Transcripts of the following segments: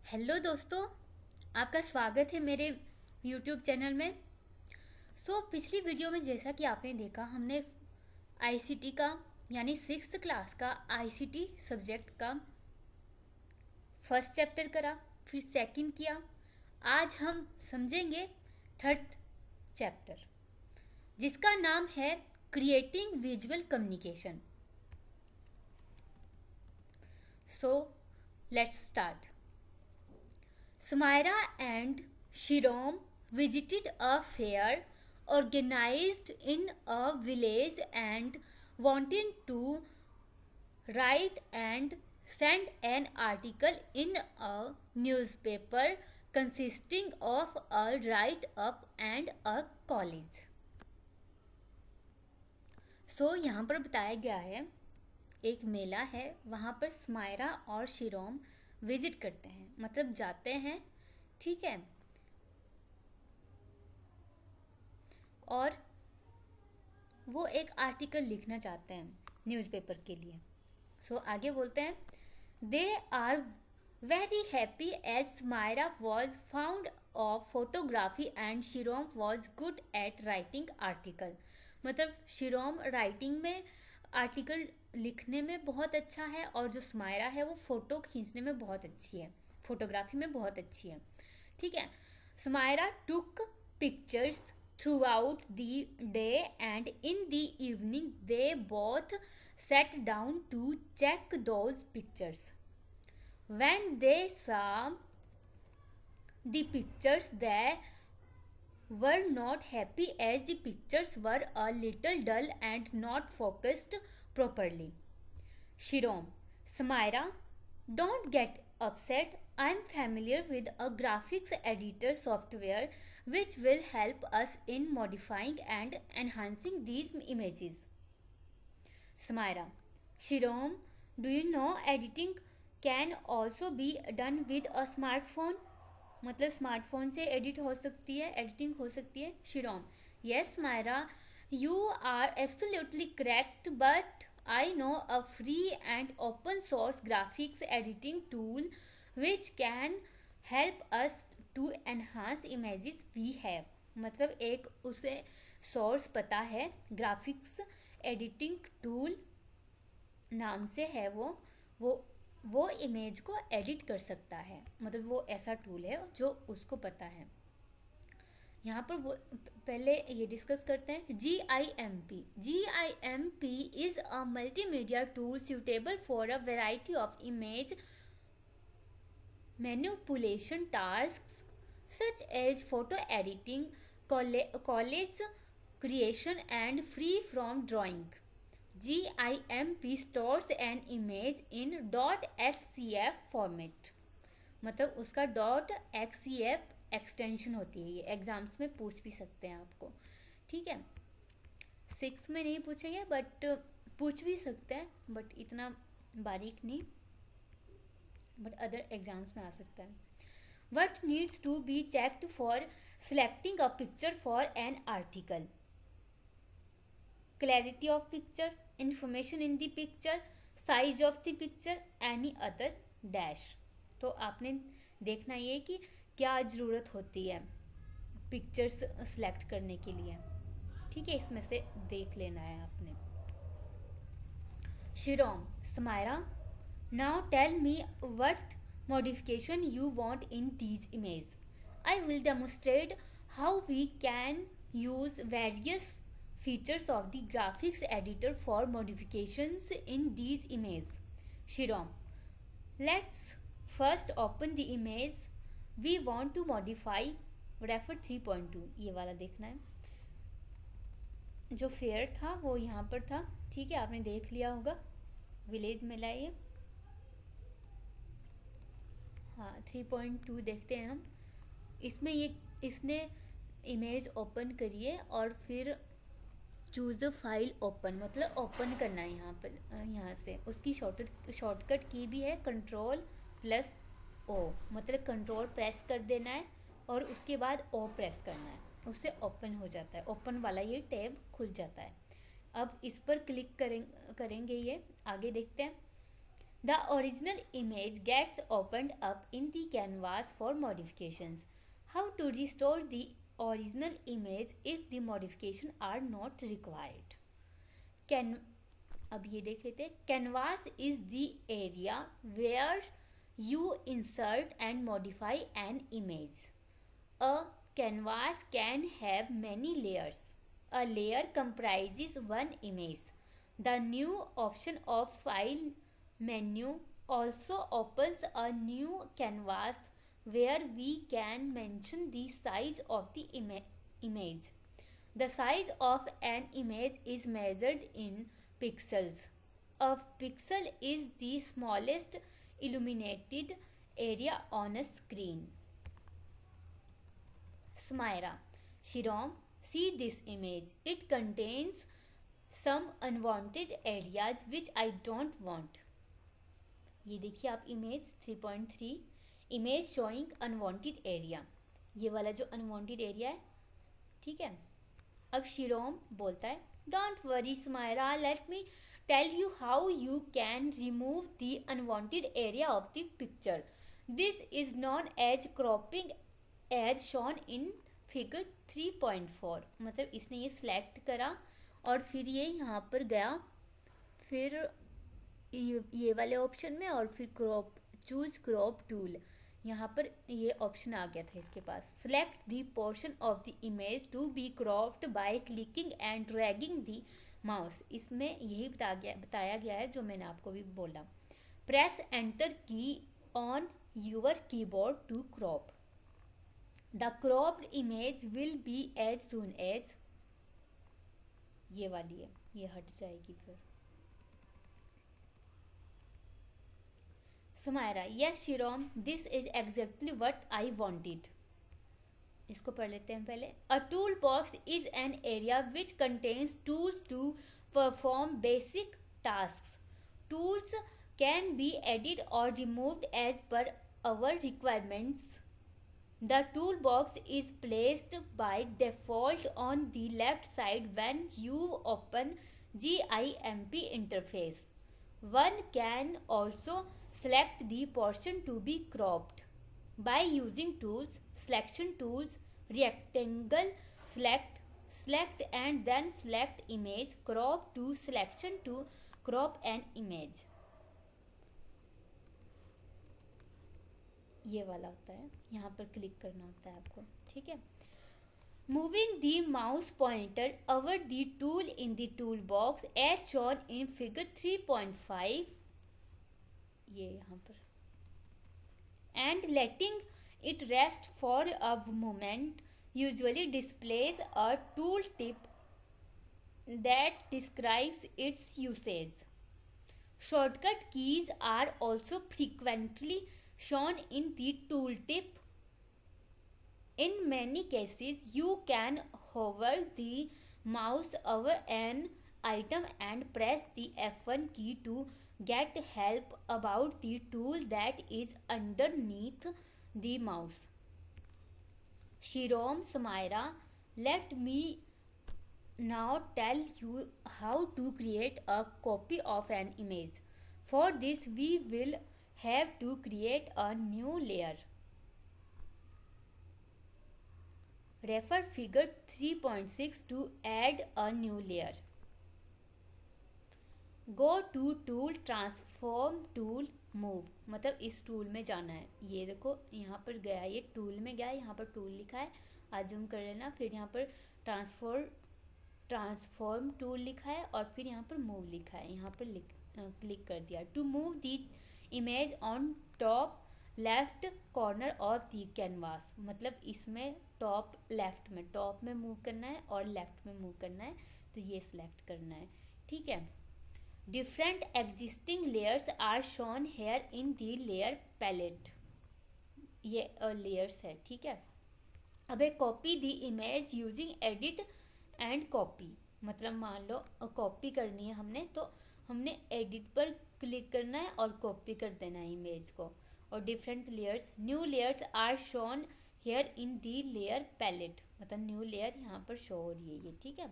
Hello दोस्तों, आपका स्वागत है मेरे YouTube चैनल में। पिछली वीडियो में जैसा कि आपने देखा, हमने आईसीटी का यानी 6th क्लास का आईसीटी सब्जेक्ट का फर्स्ट चैप्टर करा, फिर सेकंड किया। आज हम समझेंगे थर्ड चैप्टर, जिसका नाम है creating visual communication. Let's start. Samaira and Shirom visited a fair organized in a village and wanted to write and send an article in a newspaper consisting of a write-up and a college. यहाँ पर बताया गया है, एक मेला है, वहाँ पर समायरा और शिरोम विजिट करते हैं, मतलब जाते हैं, ठीक है। और वो एक आर्टिकल लिखना चाहते हैं न्यूज़पेपर के लिए। आगे बोलते हैं, they are very happy as Samaira was found of photography and Shirom was good at writing article. मतलब शिरोम राइटिंग में, आर्टिकल लिखने में बहुत अच्छा है, और जो समायरा है वो फ़ोटो खींचने में बहुत अच्छी है, फोटोग्राफी में बहुत अच्छी है, ठीक है। Samaira took pictures throughout the day and in the evening they both sat down to check those pictures. When they saw the pictures, they were not happy as the pictures were a little dull and not focused properly. Shirom, Samaira, don't get upset. I'm familiar with a graphics editor software which will help us in modifying and enhancing these images. Samaira, Shirom, do you know editing can also be done with a smartphone? मतलब smartphone से edit हो सकती है, editing हो सकती है। Shirom, yes Myra, you are absolutely correct, but I know a free and open source graphics editing tool which can help us to enhance images we have. मतलब एक उसे सोर्स पता है, ग्राफिक्स एडिटिंग टूल नाम से है, वो इमेज को एडिट कर सकता है। मतलब वो ऐसा टूल है जो उसको पता है। यहाँ पर वो पहले ये डिस्कस करते हैं। GIMP is a multimedia tool suitable for a variety of image manipulation tasks such as photo editing, collage creation and free from drawing. GIMP stores an image in .xcf format. मतलब उसका .xcf extension होती है। ये exams में पूछ भी सकते हैं आपको, ठीक है। 6 में नहीं पूछेंगे, बट पूछ भी सकते हैं, बट इतना बारीक नहीं, बट अदर एग्जाम्स में आ सकता है। What needs to be checked for selecting a picture for an article? Clarity of picture, information in the picture, size of the picture, any other dash. तो आपने देखना ये कि क्या ज़रूरत होती है पिक्चर्स सेलेक्ट करने के लिए, ठीक है। इसमें से देख लेना है आपने। शिरोम, Samaira, now tell me what modification you want in these images. I will demonstrate how we can use various features of the graphics editor for modifications in these images. Shirom, let's first open the image we want to modify. Refer 3.2, ये वाला देखना है। जो fair था वो यहाँ पर था, ठीक है, आपने देख लिया होगा। विलेज मेला ये, हाँ 3.2 देखते हैं हम। इसमें इसने इमेज ओपन करिए और फिर चूज़ अ फाइल ओपन, मतलब ओपन करना है यहाँ पर, यहाँ से। उसकी शॉर्टकट की भी है Ctrl+O, मतलब कंट्रोल प्रेस कर देना है और उसके बाद O प्रेस करना है, उससे ओपन हो जाता है। ओपन वाला ये टैब खुल जाता है। अब इस पर क्लिक करेंगे ये, आगे देखते हैं। The original image gets opened up in the canvas for modifications. How to restore the original image if the modification are not required? Can अब ये देख लेते हैं. Canvas is the area where you insert and modify an image. A canvas can have many layers. A layer comprises one image. The new option of file menu also opens a new canvas where we can mention the size of the image. The size of an image is measured in pixels. A pixel is the smallest illuminated area on a screen. Smyra, Shirom, see this image. It contains some unwanted areas which I don't want. ये देखिए आप image 3.3 image showing unwanted area, ये वाला जो unwanted area है, ठीक है. अब शिरोम बोलता है don't worry Smaira, let me tell you how you can remove the unwanted area of the picture. This is known as cropping as shown in figure 3.4. मतलब इसने ये सिलेक्ट करा और फिर ये यहाँ पर गया, फिर ये वाले ऑप्शन में, और फिर क्रॉप, चूज क्रॉप टूल, यहाँ पर ये ऑप्शन आ गया था इसके पास. Select the portion of the image to be cropped by clicking and dragging the mouse. इसमें यही बताया गया है जो मैंने आपको भी बोला. Press enter key on your keyboard to crop. The cropped image will be as soon as, ये वाली है, ये हट जाएगी फिर. Sumaira, yes Shirom, this is exactly what I wanted. इसको पढ़ लेते हैं पहले. A toolbox is an area which contains tools to perform basic tasks. Tools can be added or removed as per our requirements. The toolbox is placed by default on the left side when you open GIMP interface. One can also select the portion to be cropped by using tools, selection tools, rectangle, select and then select image, crop to selection to crop an image. ये वाला होता है, यहाँ पर click करना होता है आपको, ठीक है. Moving the mouse pointer over the tool in the toolbox as shown in figure 3.5, ये यहाँ पर, and letting it rest for a moment usually displays a tooltip that describes its usage. Shortcut keys are also frequently shown in the tooltip. In many cases, you can hover the mouse over an item and press the F1 key to get help about the tool that is underneath the mouse. Shirom, Sumaira, let me now tell you how to create a copy of an image. For this, we will have to create a new layer. Refer figure 3.6 to add a new layer. Go to tool, transform tool, move. मतलब इस tool में जाना है. ये देखो यहाँ पर गया, ये टूल में गया, यहाँ पर टूल लिखा है, आज जूम कर लेना. फिर यहाँ पर ट्रांसफॉर्म टूल लिखा है और फिर यहाँ पर मूव लिखा है, यहाँ पर क्लिक कर दिया. To move the image on top left corner of the canvas. मतलब इसमें टॉप में मूव करना है और लेफ्ट में मूव करना है, तो ये सिलेक्ट करना है, ठीक है. Different existing layers are shown here in the layer palette. ये layers है, ठीक है. अब copy the image using edit and copy. मतलब मान लो कॉपी करनी है हमने, तो हमने एडिट पर क्लिक करना है और कॉपी कर देना है इमेज को. और different layers, new layers are shown here in the layer palette. मतलब न्यू लेयर यहाँ पर शो हो रही है ये, ठीक है.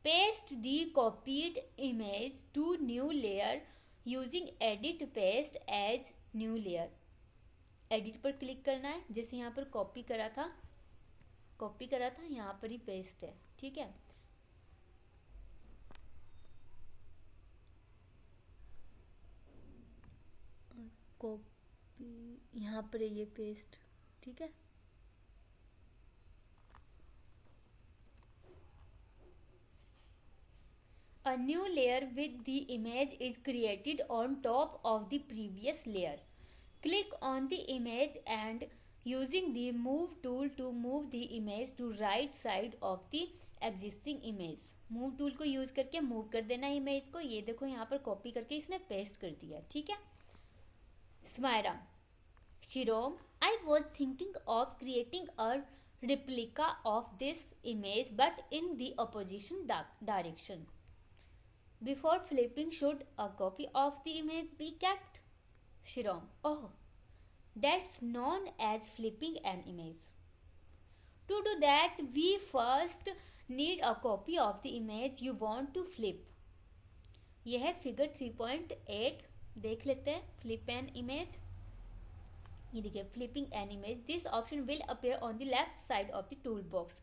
Paste the copied image to new layer using edit paste as new layer. Edit पर क्लिक करना है, जैसे यहाँ पर कॉपी करा था यहाँ पर ही पेस्ट है, ठीक है। कॉपी यहाँ पर है, ये पेस्ट, ठीक है। A new layer with the image is created on top of the previous layer. Click on the image and using the move tool to move the image to right side of the existing image. Move tool को use करके move कर देना image को। ये देखो यहाँ पर copy करके इसने पेस्ट कर दिया, ठीक है। Smaira, शिरोम, I was thinking of creating a replica of this image but in the opposition direction. Before flipping, should a copy of the image be kept? Shirom, oh, that's known as flipping an image. To do that, we first need a copy of the image you want to flip. यह है figure 3.8, देख लेते हैं। Flip an image, ये देखिए flipping an image. This option will appear on the left side of the tool box.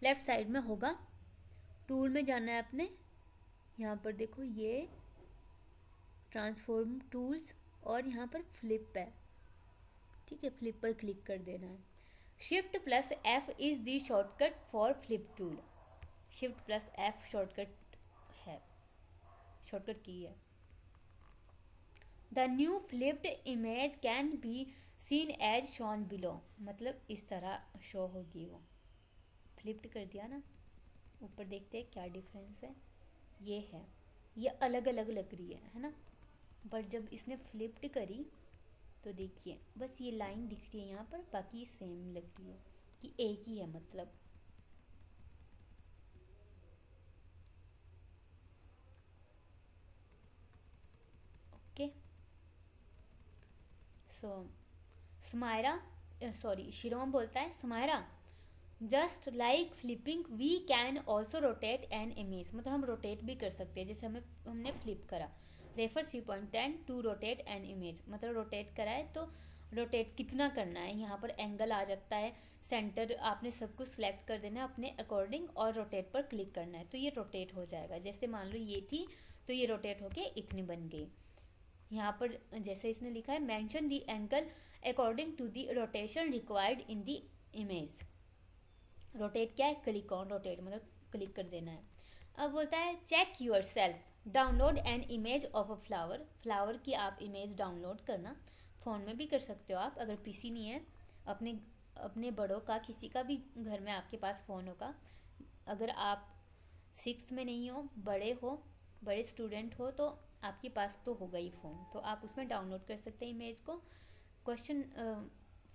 Left side में होगा, tool में जाना है अपने, यहाँ पर देखो ये ट्रांसफॉर्म टूल्स और यहाँ पर फ्लिप है, ठीक है। फ्लिप पर क्लिक कर देना है। Shift plus F is the shortcut for flip tool. Shift plus F shortcut है, शॉर्टकट की है। The new flipped image can be seen as shown below, मतलब इस तरह शो होगी वो। फ्लिप्ड कर दिया ना, ऊपर देखते हैं क्या डिफरेंस है। ये है, ये अलग अलग लग रही है ना, बट जब इसने फ्लिप्ड करी तो देखिए बस ये लाइन दिख रही है यहाँ पर, बाकी सेम लग रही है कि एक ही है मतलब। ओके, सो शिरोम बोलता है, Smaira, just like flipping we can also rotate an image, मतलब हम रोटेट भी कर सकते हैं, जैसे हमने फ्लिप करा। Refer 3.10 to rotate an image, मतलब रोटेट करा है तो रोटेट कितना करना है, यहाँ पर एंगल आ जाता है, सेंटर आपने सब कुछ सिलेक्ट कर देना है अपने अकॉर्डिंग और रोटेट पर क्लिक करना है तो ये रोटेट हो जाएगा। जैसे मान लो ये थी तो ये रोटेट होके इतनी बन गई। यहाँ पर जैसे इसने लिखा है, mention the angle according to the rotation required in the image. Rotate क्या है, क्लिक ऑन रोटेट, मतलब क्लिक कर देना है। अब बोलता है check yourself, download an image of a flower. Flower की आप इमेज डाउनलोड करना, फ़ोन में भी कर सकते हो आप, अगर पीसी नहीं है अपने बड़ों का, किसी का भी घर में आपके पास फ़ोन होगा। अगर आप 6th में नहीं हो, बड़े स्टूडेंट हो तो आपके पास तो होगा ही फ़ोन, तो आप उसमें डाउनलोड कर सकते हैं इमेज को। क्वेश्चन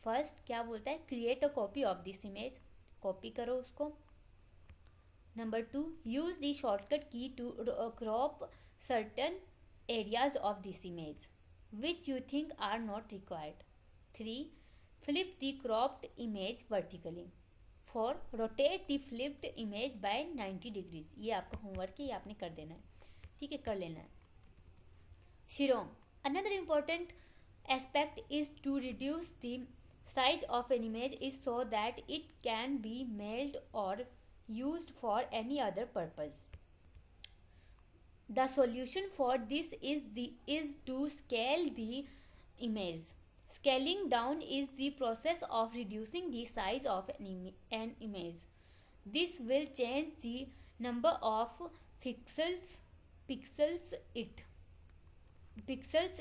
फर्स्ट क्या बोलता है, create a copy of this image, copy करो उसको। Number 2, use the shortcut key to crop certain areas of this image which you think are not required. 3, flip the cropped image vertically. 4, rotate the flipped image by 90 degrees. ये आपका homework है, ये आपने कर देना है, ठीक है, कर लेना है। Shirom, another important aspect is to reduce the size of an image is so that it can be mailed or used for any other purpose. The solution for this is to scale the image. Scaling down is the process of reducing the size of an image. This will change the number of pixels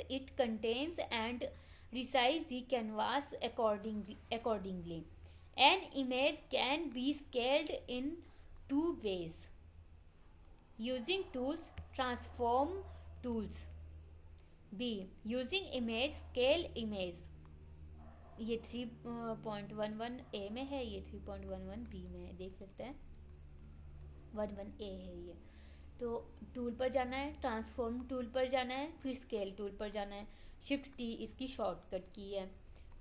it contains and resize the canvas accordingly. An image can be scaled in 2 ways. Using tools, transform tools. B, using image scale image. ये 3.11 A में है, ये 3.11 B में है, देख लेते हैं। 11 A है ये। तो टूल पर जाना है, ट्रांसफॉर्म टूल पर जाना है, फिर स्केल टूल पर जाना है। शिफ्ट T इसकी शॉर्टकट की है,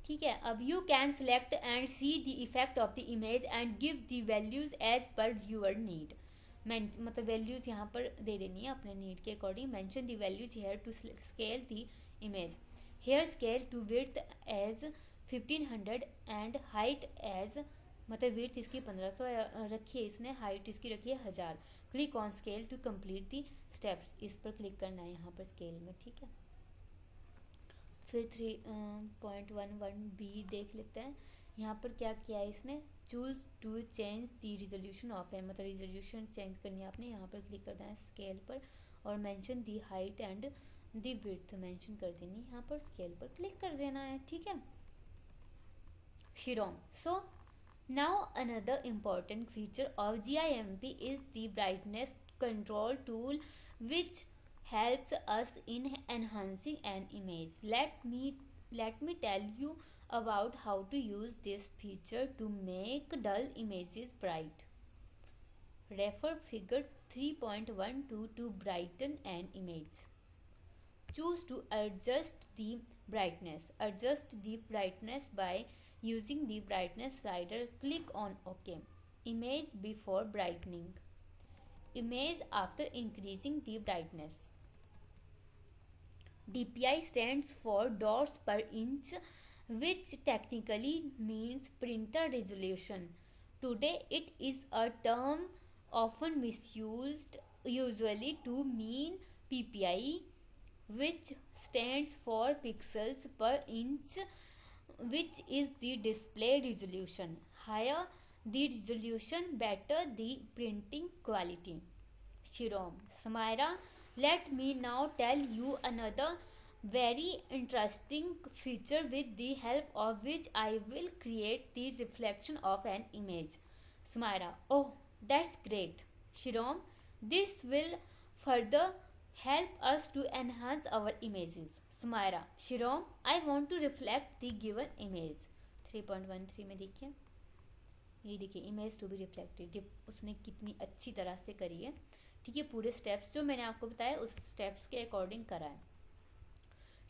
ठीक है। अब you can select and see the effect of the image and give the values as per your need. मतलब वैल्यूज़ यहाँ पर दे देनी है अपने नीड के according. Mention the values here to scale the image. Here scale to width as 1500 and height as, मतलब width इसकी 1500 रखी है इसने, हाइट इसकी रखी है 1000. Click on scale to complete the steps. इस पर क्लिक करना है यहाँ पर स्केल में. ठीक है, फिर 3.11 बी देख लेते हैं. यहाँ पर क्या किया है इसने, choose to change the resolution of an, मतलब रिजोल्यूशन चेंज करनी है आपने. यहाँ पर क्लिक करना है स्केल पर और mention the height and the width mention कर देनी है. यहाँ पर स्केल पर क्लिक कर देना है. ठीक है, शिरोम. सो now another important feature of GIMP is the brightness control tool, which helps us in enhancing an image. Let me tell you about how to use this feature to make dull images bright. Refer figure 3.12 to brighten an image. Choose to adjust the brightness. Adjust the brightness by using the brightness slider. Click on OK. Image before brightening. Image after increasing the brightness. DPI stands for dots per inch, which technically means printer resolution. Today it is a term often misused, usually to mean PPI, which stands for pixels per inch, which is the display resolution. Higher the resolution, better the printing quality. Shirom. Samaira, let me now tell you another very interesting feature with the help of which I will create the reflection of an image. Samaira. Oh, that's great. Shirom, this will further help us to enhance our images. Samaira. Shirom, I want to reflect the given image. 3.13 में देखिए, ये देखिए image to be reflected. उसने कितनी अच्छी तरह से करी है. ठीक है, पूरे स्टेप्स जो मैंने आपको बताया उस स्टेप्स के अकॉर्डिंग करा है.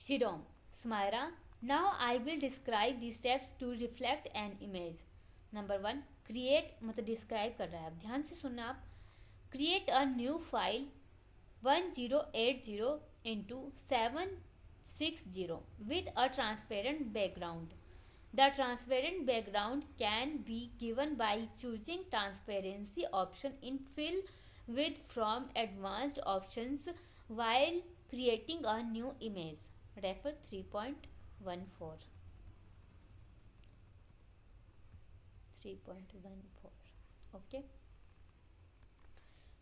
Shirom. Samaira, now I will describe the steps to reflect an image. Number 1, create, मतलब डिस्क्राइब कर रहा है. अब ध्यान से सुनना आप. Create a new file 1080 into 760 with a transparent background. The transparent background can be given by choosing transparency option in fill with from advanced options while creating a new image. Refer 3.14. 3.14. Okay.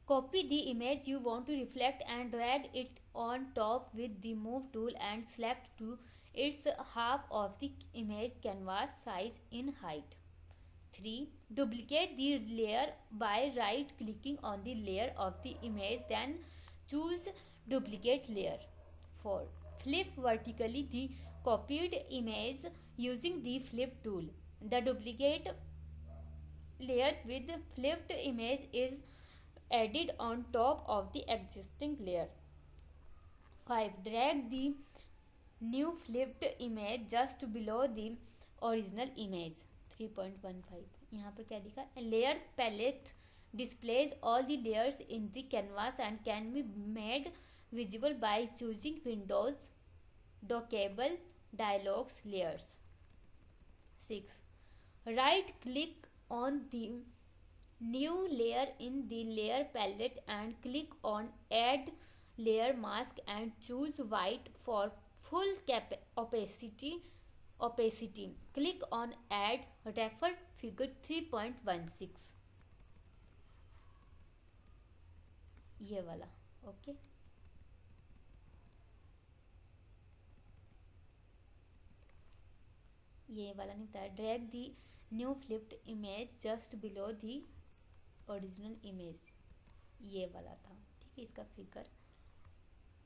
Copy the image you want to reflect and drag it on top with the move tool and select to its half of the image canvas size in height. 3. Duplicate the layer by right clicking on the layer of the image, then choose duplicate layer. 4. Flip vertically the copied image using the flip tool. The duplicate layer with flipped image is added on top of the existing layer. 5. Drag the new flipped image just below the original image. 3.15. यहाँ पर क्या लिखा है? Layer palette displays all the layers in the canvas and can be made visible by choosing Windows dockable dialogs layers. 6. Right click on the new layer in the layer palette and click on add layer mask and choose white for full opacity. Click on add. Refer figure 3.16. ये वाला. Okay. ये वाला नहीं बताया. Drag the new flipped image just below the original image. ये वाला था. ठीक है, इसका फिगर.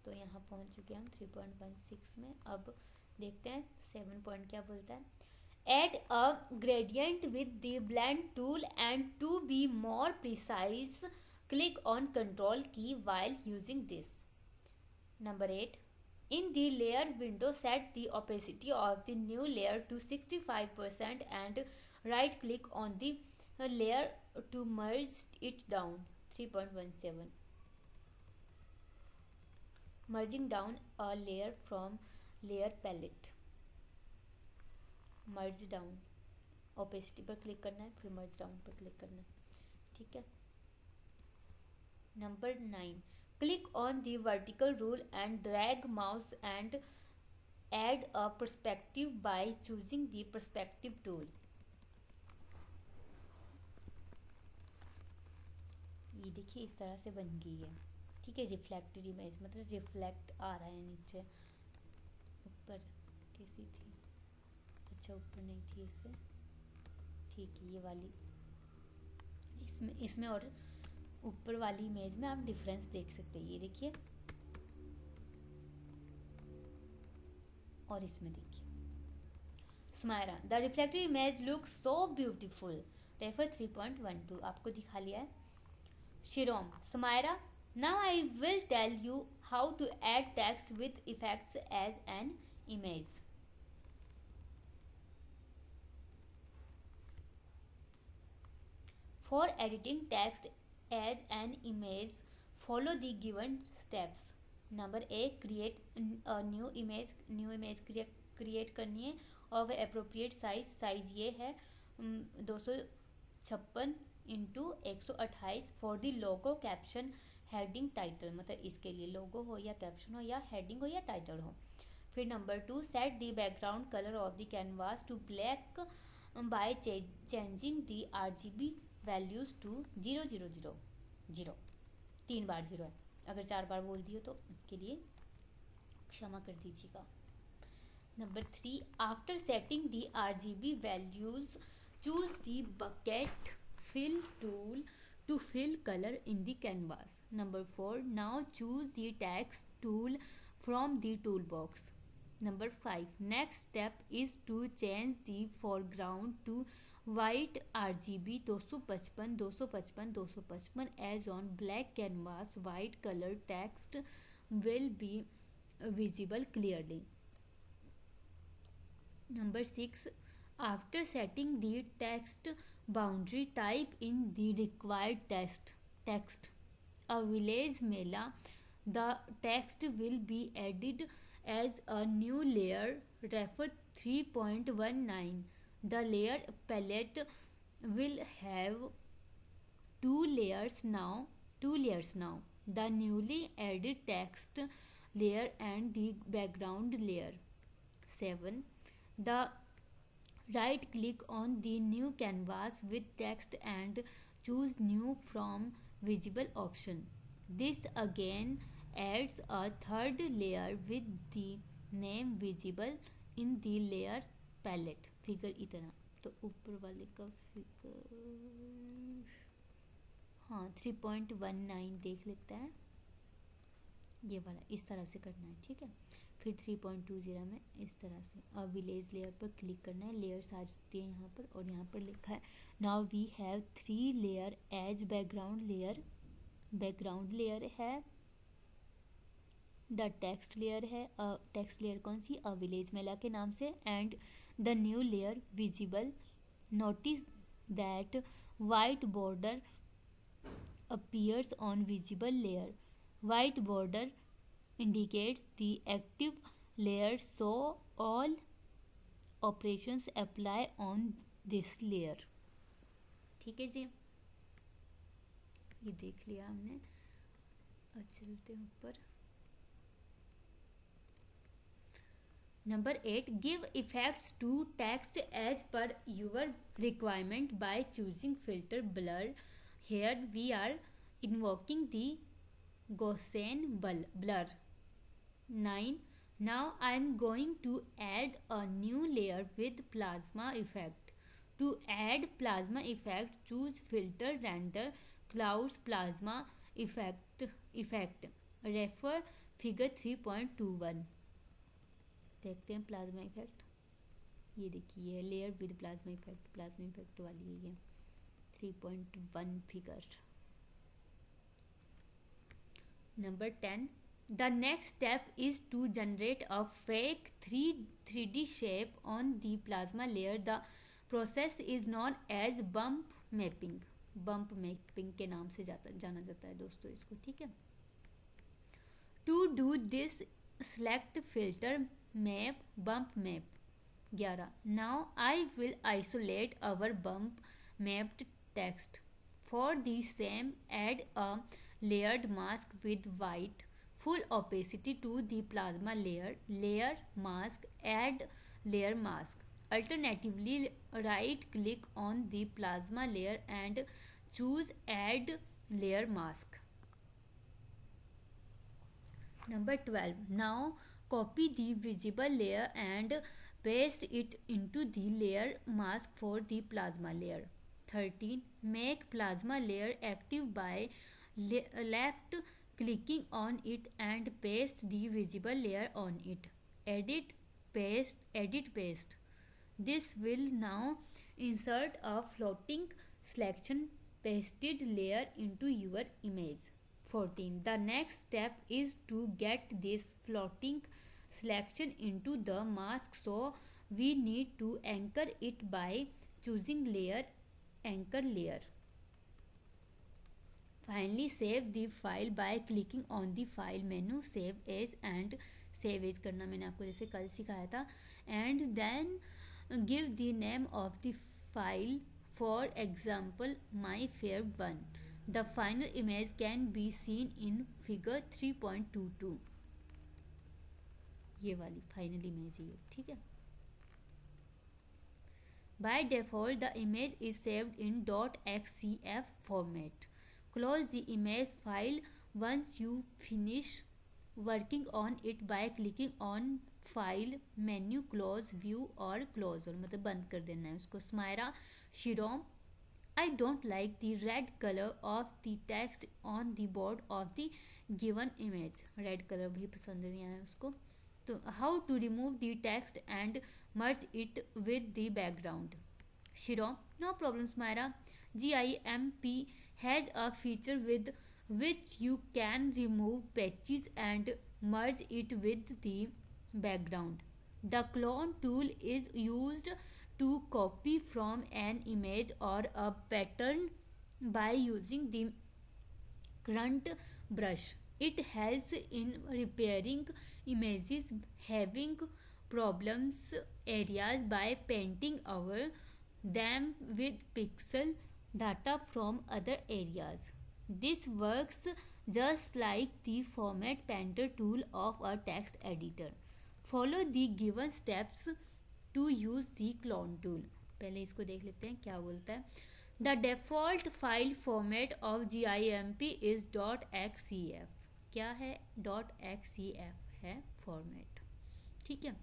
तो यहाँ पहुँच चुके हम 3.16 में. अब देखते हैं 7 पॉइंट क्या बोलता है. Add a gradient with the blend tool and to be more precise, click on Control key while using this. Number 8. In the layer window, set the opacity of the new layer to 65% and right click on the layer to merge it down. 3.17 merging down a layer from layer palette. Merge down, opacity पर click करना है, फिर मर्ज down पर click करना है, ठीक है। Number 9, click on the vertical rule and drag mouse and add a perspective by choosing the perspective tool. ये देखिए इस तरह से बन गई है, ठीक है। रिफ्लेक्टेड इमेज मतलब रिफ्लेक्ट आ रहा है नीचे, ऊपर कैसी थी, अच्छा ऊपर नहीं थी इससे, ठीक है। ये वाली इसमें और ऊपर वाली इमेज में आप डिफरेंस देख सकते हैं, ये देखिए और इसमें देखिए। Smaira, the reflected image look so beautiful, refer 3.12 आपको दिखा लिया है। शिरोम, Smaira, now I will tell you how to add text with effects as an image. For editing text as an image, follow the given steps. Number A, create a new image create करनी है और appropriate size ये है 256 into 128 for the logo caption heading title, मतलब इसके लिए लोगो हो या कैप्शन हो या हेडिंग हो या टाइटल हो। फिर number 2, set the background colour of the canvas to black by changing the RGB values to 0000, 3 बार 0 है, अगर 4 बार बोल दिए तो उसके लिए क्षमा कर दीजिएगा। Number 3, after setting the RGB values choose the bucket fill tool to fill color in the canvas. Number 4, now choose the text tool from the toolbox. Number 5, next step is to change the foreground to white RGB 255 255 255 as on black canvas. White color text will be visible clearly. Number 6, after setting the text boundary, type in the required text. A village mela. The text will be added as a new layer, refer 3.19. The layer palette will have two layers now. The newly added text layer and the background layer. 7, the right click on the new canvas with text and choose new from visible option. This again adds a third layer with the name visible in the layer palette. Figure इतना, तो ऊपर वाले का figure हाँ 3.19 देख लेता है, ये वाला इस तरह से करना है, ठीक है। फिर 3.20 में इस तरह से और विलेज लेयर पर क्लिक करना है, लेयर्स आ जाती है यहाँ पर और यहाँ पर लिखा है now we have 3 layer as background layer है, द टेक्स्ट लेयर है, टेक्स्ट लेयर कौन सी, अ विलेज मेला के नाम से, and the new layer visible. Notice that white border appears on visible layer. White border indicates the active layer, so all operations apply on this layer. ठीक है जी, ये देख लिया हमने। अब चलते हैं ऊपर। Number 8, give effects to text as per your requirement by choosing filter blur. Here we are invoking the Gaussian blur. 9, now I am going to add a new layer with plasma effect. To add plasma effect, choose filter render clouds plasma effect. Refer figure 3.21. देखते हैं plasma effect. ये देखिए layer with plasma effect वाली है ये 3.1 figure. Number 10, the next step is to generate a fake 3D shape on the plasma layer. The process is known as bump mapping. Bump mapping के नाम से जाना जाता है दोस्तों इसको, ठीक है। To do this select filter map bump map. 11. Now I will isolate our bump mapped text. For the same, add a layered mask with white full opacity to the plasma layer. Layer mask, add layer mask. Alternatively, right click on the plasma layer and choose add layer mask. Number 12. Now copy the visible layer and paste it into the layer mask for the plasma layer. 13. Make plasma layer active by left clicking on it and paste the visible layer on it. Edit paste. This will now insert a floating selection pasted layer into your image. 14. The next step is to get this floating selection into the mask, so we need to anchor it by choosing layer anchor layer. Finally, save the file by clicking on the file menu, save as and save as करना मैंने आपको जैसे कल सिखाया था, and then give the name of the file, for example my fair one. The final image can be seen in figure 3.22. ये वाली final image है, ठीक है। By default, the image is saved in .xcf format. Close the image file once you finish working on it by clicking on file menu, close view और close, और मतलब बंद कर देना है उसको। Smaira शिरोम, I don't like the red color of the text on the board of the given image. Red color भी पसंद नहीं आया उसको। तो how to remove the text and merge it with the background. Shirom, no problem Smaira. GIMP has a feature with which you can remove patches and merge it with the background. The clone tool is used to copy from an image or a pattern by using the current brush. It helps in repairing images having problems areas by painting over them with pixel data from other areas. This works just like the format painter tool of a text editor. Follow the given steps to use the clone tool. पहले इसको देख लेते हैं क्या बोलता है. The default file format of GIMP is .xcf. क्या है? .xcf है format. ठीक है.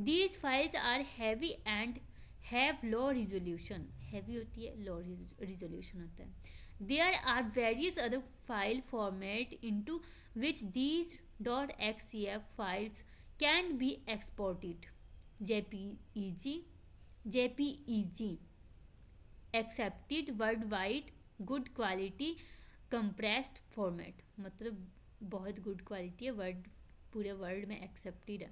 These files are heavy and have low resolution. Heavy होती है, low resolution होता है. There are various other file format into which these .xcf files can be exported. JPEG accepted worldwide, good quality compressed format. मतलब बहुत good quality है, word पूरे world में accepted है.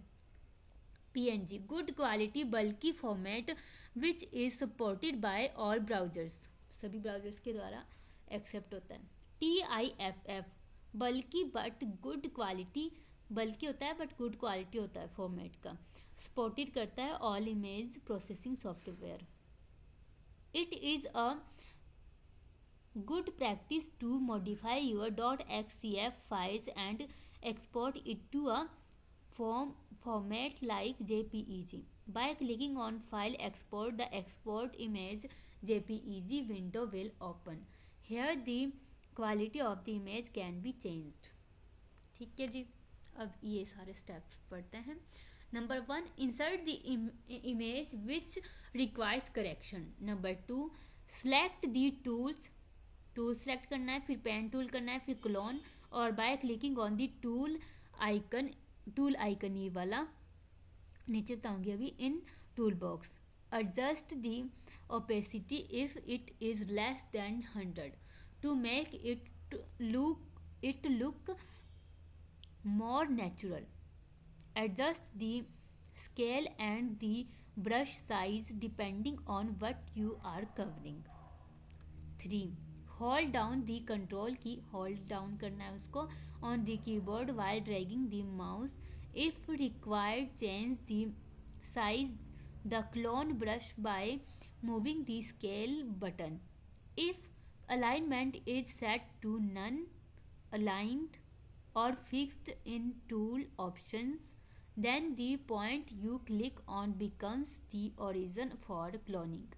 PNG good quality bulky format which is supported by all browsers. सभी browsers के द्वारा accept होता है. TIFF बल्कि बट गुड क्वालिटी, बल्कि होता है बट गुड क्वालिटी होता है फॉर्मेट का. सपोर्टेड करता है all image processing software. It is a good practice to modify your .xcf files and export it to a format like JPEG. By clicking on File Export, the Export Image JPEG window will open. Here the quality of the image can be changed. ठीक है जी. अब ये सारे steps पढ़ते हैं. Number 1, insert the image which requires correction. Number 2, select the tools. Tool select करना है, फिर पेन टूल करना है, फिर क्लोन, और by clicking on the tool icon ये वाला नीचे बताऊंगी अभी. In tool box adjust the opacity if it is less than 100 to make it look more natural. Adjust the scale and the brush size depending on what you are covering. 3. Hold down the control key, hold down करना है उसको, on the keyboard while dragging the mouse. If required change the size the clone brush by moving the scale button. If alignment is set to none, aligned or fixed in tool options, then the point you click on becomes the origin for cloning.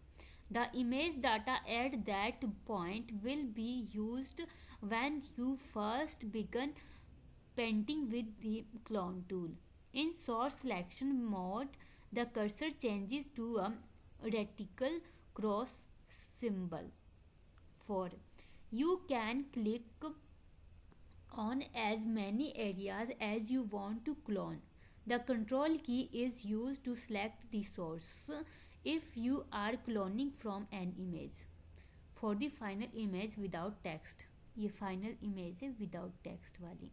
The image data at that point will be used when you first begin painting with the clone tool. In source selection mode, the cursor changes to a reticle cross symbol. 4. You can click on as many areas as you want to clone. The control key is used to select the source if you are cloning from an image. For the final image without text, ये final image है without text वाली,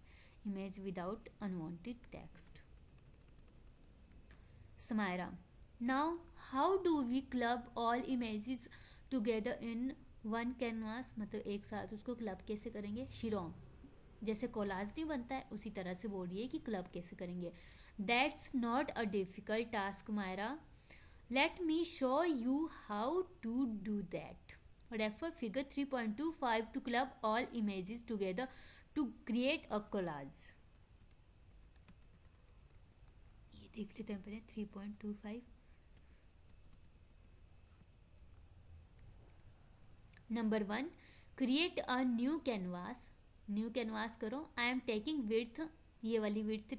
image without unwanted text. Samaira. Now, how do we club all images together in one canvas? मतलब एक साथ उसको club कैसे करेंगे? शिरोम, जैसे कोलाज नहीं बनता है उसी तरह से बोल रही है कि क्लब कैसे करेंगे. That's not a difficult task, Myra. Let me show you how to do that. Refer figure 3.25 to club all images together to create a collage. ये देख लेते हैं पहले 3.25. Number 1, create a new canvas. New canvas करो. I am taking width, ये वाली width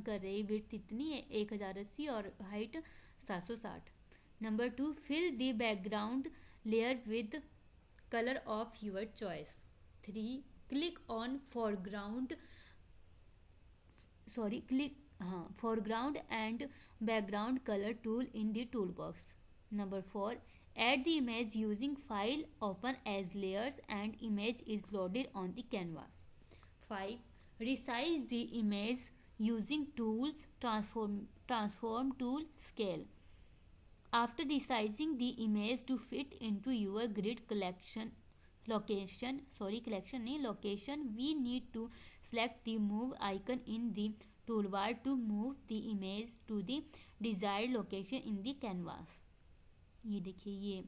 कर रही, विड्थ इतनी है 1080 और height 760. Number 2, fill the background layer with colour of your choice. 3, click on foreground and background colour tool in the tool box. Number 4, add the image using file open as layers and image is loaded on the canvas. 5, resize the image using tools transform tool scale. After resizing the image to fit into your grid location, we need to select the move icon in the toolbar to move the image to the desired location in the canvas. ये देखिए ये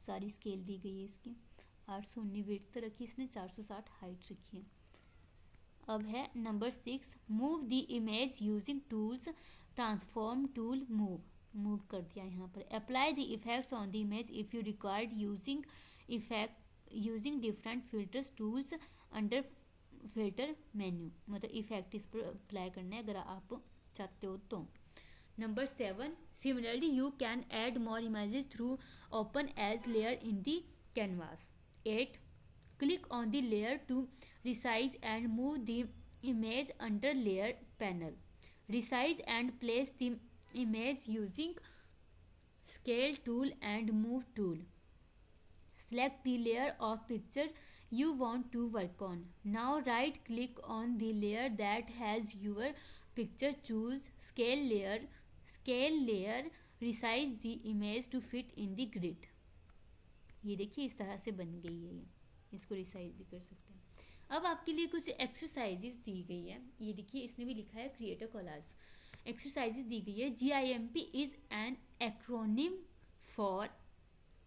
सारी scale दी गई है इसकी. 819 width रखी इसने, 460 height रखी है. अब है number 6, move the image using tools transform tool. Move कर दिया यहाँ पर. Apply the effects on the image if you required using different filters tools under filter menu. मतलब इफेक्ट इस पर अप्लाई करना है अगर आप चाहते हो तो. Number 7, similarly you can add more images through open as layer in the canvas. 8, click on the layer to resize and move the image under layer panel. Resize and place the image using scale tool and move tool. Select the layer of picture you want to work on. Now right click on the layer that has your picture, choose scale layer, resize the image to fit in the grid. ये देखिए इस तरह से बन गई है ये, इसको रिसाइज भी कर सकते हैं. अब आपके लिए कुछ एक्सरसाइजेस दी गई है. ये देखिए इसने भी लिखा है क्रिएट अ कोलाज. एक्सरसाइजेस दी गई है. GIMP is an acronym for,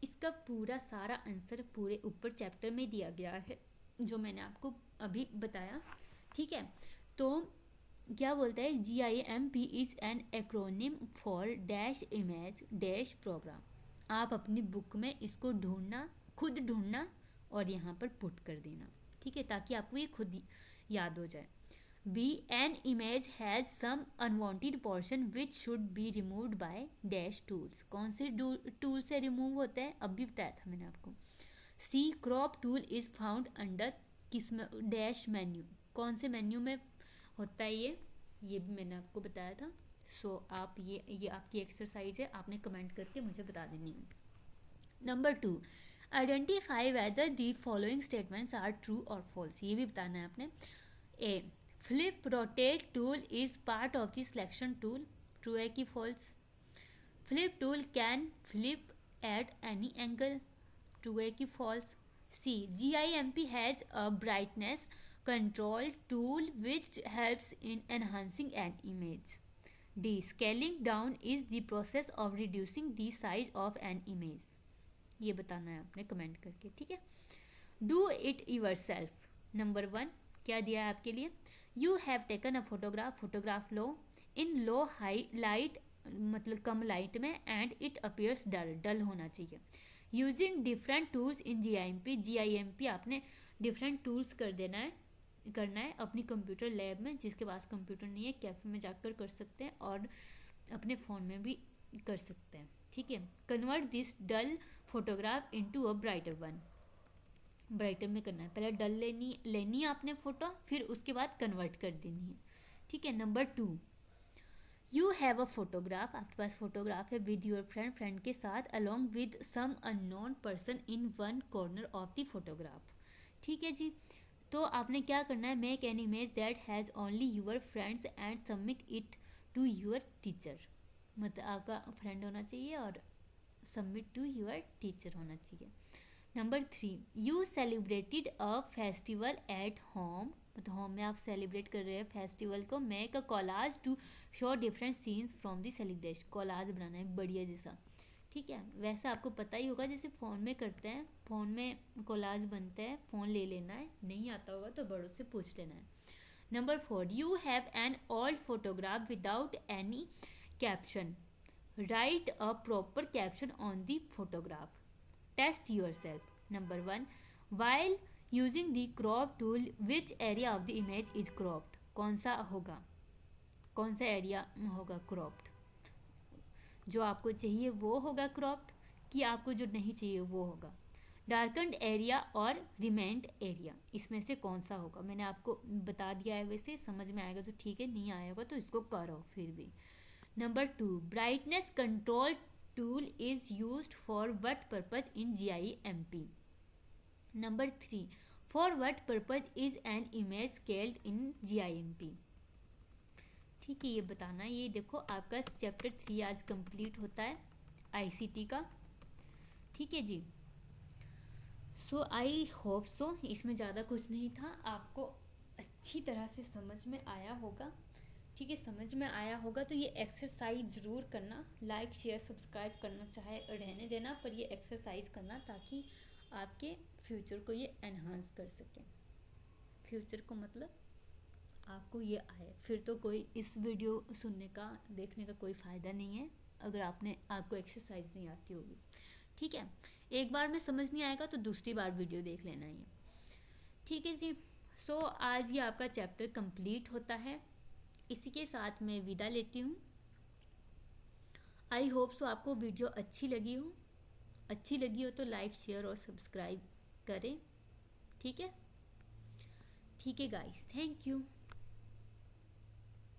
इसका पूरा सारा आंसर पूरे ऊपर चैप्टर में दिया गया है जो मैंने आपको अभी बताया. ठीक है, तो क्या बोलता है? GIMP is an acronym for dash image dash program. आप अपनी बुक में इसको खुद ढूंढना और यहाँ पर पुट कर देना. ठीक है, ताकि आपको ये खुद याद हो जाए. B, an image has some unwanted portion which should be removed by dash tools. कौन से टूल से रिमूव होता है अभी बताया था मैंने आपको. See, crop tool is found under किस डैश मेन्यू. कौन से मेन्यू में होता है ये भी मैंने आपको बताया था. सो आप ये आपकी एक्सरसाइज है, आपने कमेंट करके मुझे बता देनी है. Number 2, identify whether the following statements are true और फॉल्स. ये भी बताना है आपने. A, flip rotate tool is part of the selection tool. True है कि false. Flip tool can flip at any angle. True है कि false. C. GIMP has a brightness control tool which helps in enhancing an image. D. Scaling down is the process of reducing the size of an image. ये बताना है आपने comment करके, ठीक है. Do it yourself. Number 1 क्या दिया है आपके लिए. You have taken a photograph. Photograph low in low high light, मतलब कम लाइट में, एंड इट अपीयर्स डल. डल होना चाहिए. Using different tools in GIMP. GIMP आपने डिफरेंट टूल्स करना है अपनी कंप्यूटर लैब में. जिसके पास कंप्यूटर नहीं है कैफे में जाकर कर सकते हैं और अपने फ़ोन में भी कर सकते हैं, ठीक है. Convert this dull photograph into a brighter one. Brighter में करना है, पहले डल लेनी है आपने फोटो, फिर उसके बाद कन्वर्ट कर देनी है, ठीक है. Number 2, you have a photograph. आपके पास फोटोग्राफ है विद योर फ्रेंड के साथ, along with some unknown person in one corner of the photograph. ठीक है जी. तो आपने क्या करना है, make an image that has only your friends and submit it to your teacher. मतलब आपका फ्रेंड होना चाहिए और सबमिट टू यूर टीचर होना चाहिए. Number 3, you celebrated a festival at home. मतलब होम में आप सेलिब्रेट कर रहे हैं फेस्टिवल को. Make a collage to show different scenes from the celebration. Collage बनाना है बढ़िया जैसा, ठीक है. वैसे आपको पता ही होगा जैसे फ़ोन में करते हैं, फ़ोन में कोलाज बनते हैं. फ़ोन ले लेना है, नहीं आता होगा तो बड़ों से पूछ लेना है. Number 4, you have an old photograph without any caption. Write a proper caption on the photograph. Test yourself. Number 1, while using the crop tool, which area of the image is cropped. कौन सा area होगा cropped. जो आपको चाहिए वो होगा cropped, कि आपको जो नहीं चाहिए वो होगा. डार्कन्ड एरिया और रिमेंड एरिया, इसमें से कौन सा होगा. मैंने आपको बता दिया है, वैसे समझ में आएगा तो ठीक है, नहीं आएगा तो इसको करो फिर भी. Number 2, brightness control tool is used for what purpose in GIMP. Number 3, for what purpose is an image scaled in GIMP. ठीक है, ये बताना है. ये देखो आपका चैप्टर 3 आज कंप्लीट होता है ICT का, ठीक है जी. सो आई होप सो इसमें ज़्यादा कुछ नहीं था, आपको अच्छी तरह से समझ में आया होगा, ठीक है. समझ में आया होगा तो ये एक्सरसाइज ज़रूर करना. लाइक शेयर सब्सक्राइब करना चाहे रहने देना, पर ये एक्सरसाइज करना ताकि आपके फ्यूचर को ये एनहांस कर सके. फ्यूचर को मतलब आपको ये आए, फिर तो कोई इस वीडियो सुनने का देखने का कोई फ़ायदा नहीं है अगर आपको एक्सरसाइज नहीं आती होगी, ठीक है. एक बार में समझ नहीं आएगा तो दूसरी बार वीडियो देख लेना ये, ठीक है जी. सो आज ये आपका चैप्टर कंप्लीट होता है. इसी के साथ मैं विदा लेती हूँ. आई होप सो आपको वीडियो अच्छी लगी हो तो लाइक शेयर और सब्सक्राइब करें, ठीक है. ठीक है गाइस, थैंक यू.